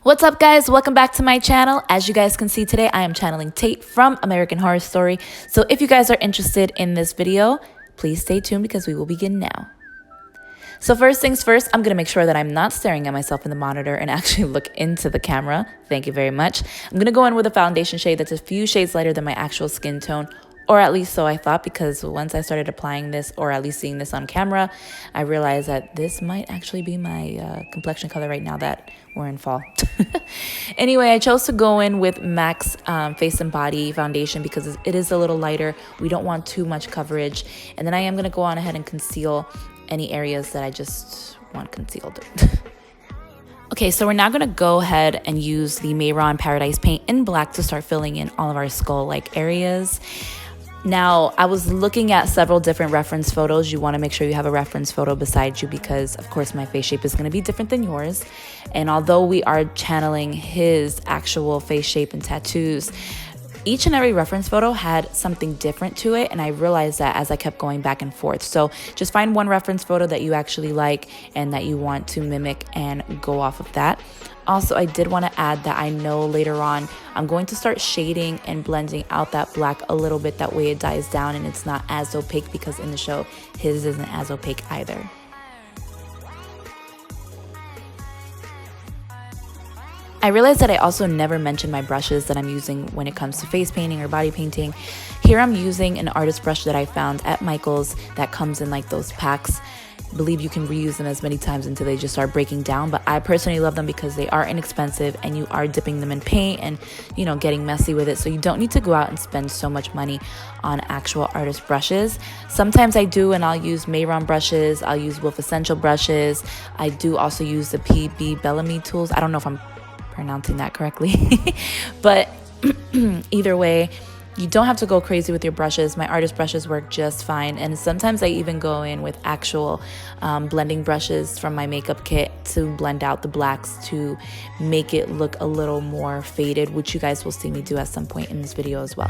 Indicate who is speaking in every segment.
Speaker 1: What's up, guys? Welcome back to my channel. As you guys can see today, I am channeling Tate from American Horror Story. So if you guys are interested in this video, please stay tuned because we will begin now. So first things first, I'm going to make sure that I'm not staring at myself in the monitor and actually look into the camera. Thank you very much. I'm going to go in with a foundation shade that's a few shades lighter than my actual skin tone. Or at least so I thought, because once I started applying this, or at least seeing this on camera, I realized that this might actually be my complexion color right now that we're in fall. Anyway, I chose to go in with MAC's Face and Body Foundation because it is a little lighter. We don't want too much coverage. And then I am going to go on ahead and conceal any areas that I just want concealed. Okay, so we're now going to go ahead and use the Mehron Paradise Paint in black to start filling in all of our skull-like areas. Now, I was looking at several different reference photos. You want to make sure you have a reference photo beside you because, of course, my face shape is going to be different than yours. And although we are channeling his actual face shape and tattoos, each and every reference photo had something different to it, and I realized that as I kept going back and forth. So just find one reference photo that you actually like and that you want to mimic and go off of that. Also, I did want to add that I know later on I'm going to start shading and blending out that black a little bit. That way it dies down and it's not as opaque, because in the show his isn't as opaque either. I realized that I also never mentioned my brushes that I'm using when it comes to face painting or body painting. Here I'm using an artist brush that I found at Michael's that comes in like those packs. I believe you can reuse them as many times until they just start breaking down, but I personally love them because they are inexpensive and you are dipping them in paint and, you know, getting messy with it. So you don't need to go out and spend so much money on actual artist brushes. Sometimes I do, and I'll use Mehron brushes. I'll use Wolf Essential brushes. I do also use the PB Bellamy tools. I don't know if I'm pronouncing that correctly, but either way, you don't have to go crazy with your brushes. My artist brushes work just fine, and sometimes I even go in with actual blending brushes from my makeup kit to blend out the blacks to make it look a little more faded, which you guys will see me do at some point in this video as well.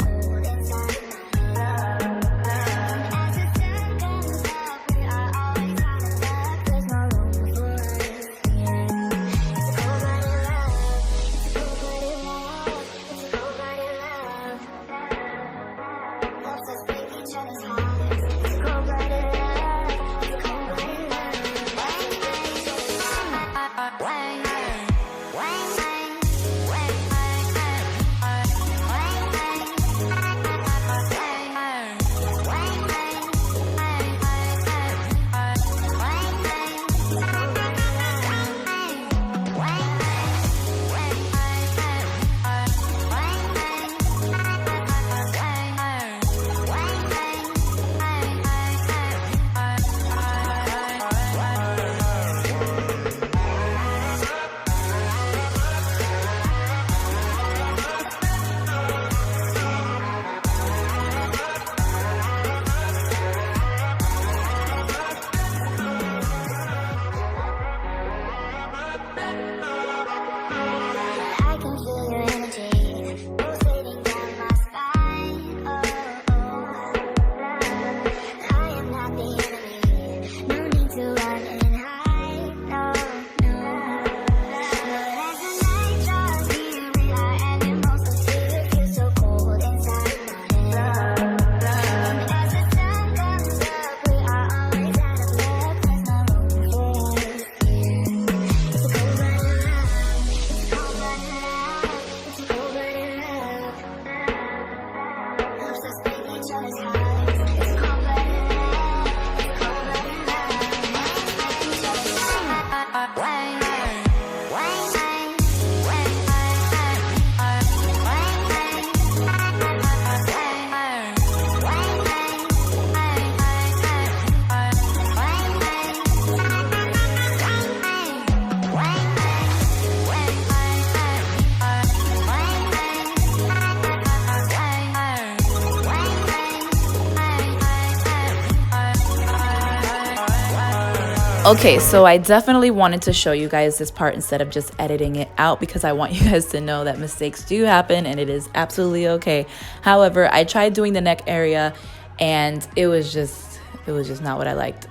Speaker 1: Okay, so I definitely wanted to show you guys this part instead of just editing it out, because I want you guys to know that mistakes do happen and it is absolutely okay. However, I tried doing the neck area and it was just not what I liked.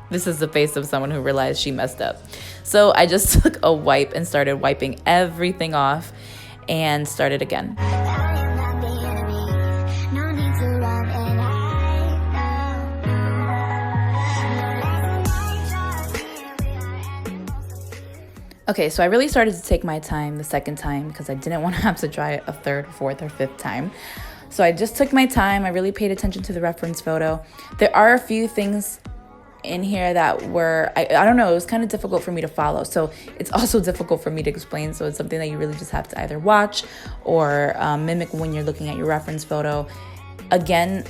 Speaker 1: This is the face of someone who realized she messed up. So I just took a wipe and started wiping everything off and started again. Okay, so I really started to take my time the second time because I didn't want to have to try it a third, fourth, or fifth time. So I just took my time. I really paid attention to the reference photo. There are a few things in here that were, I don't know, it was kind of difficult for me to follow. So it's also difficult for me to explain. So it's something that you really just have to either watch or mimic when you're looking at your reference photo. Again,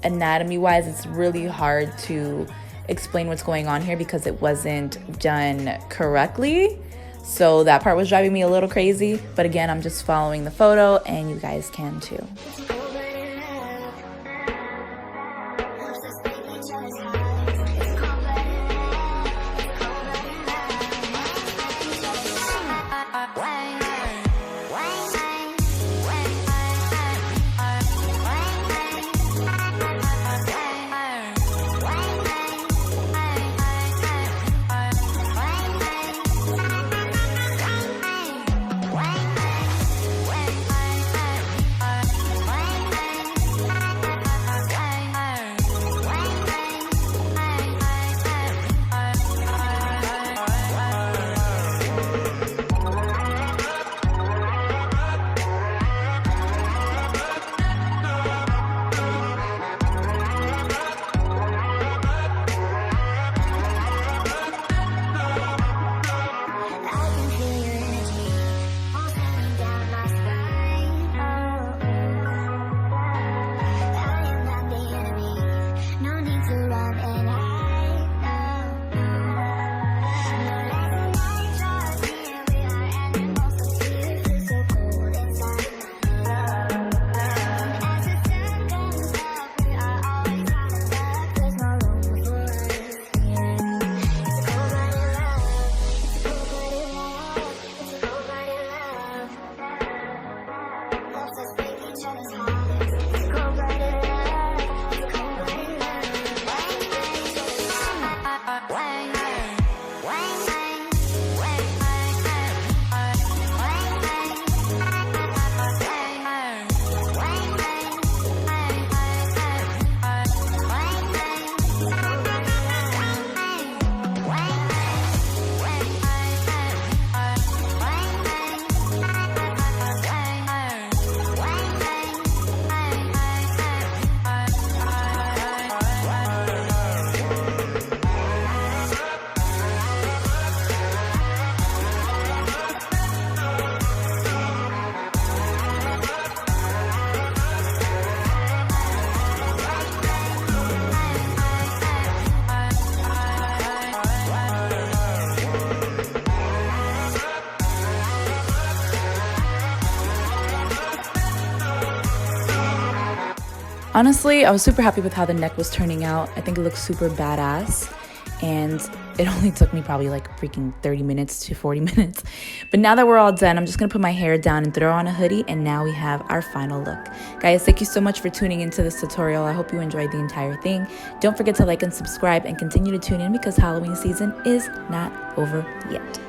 Speaker 1: anatomy-wise, it's really hard to explain what's going on here because it wasn't done correctly. So that part was driving me a little crazy. But again, I'm just following the photo and you guys can too. Honestly, I was super happy with how the neck was turning out. I think it looks super badass. And it only took me probably like freaking 30 minutes to 40 minutes. But now that we're all done, I'm just going to put my hair down and throw on a hoodie. And now we have our final look. Guys, thank you so much for tuning into this tutorial. I hope you enjoyed the entire thing. Don't forget to like and subscribe and continue to tune in because Halloween season is not over yet.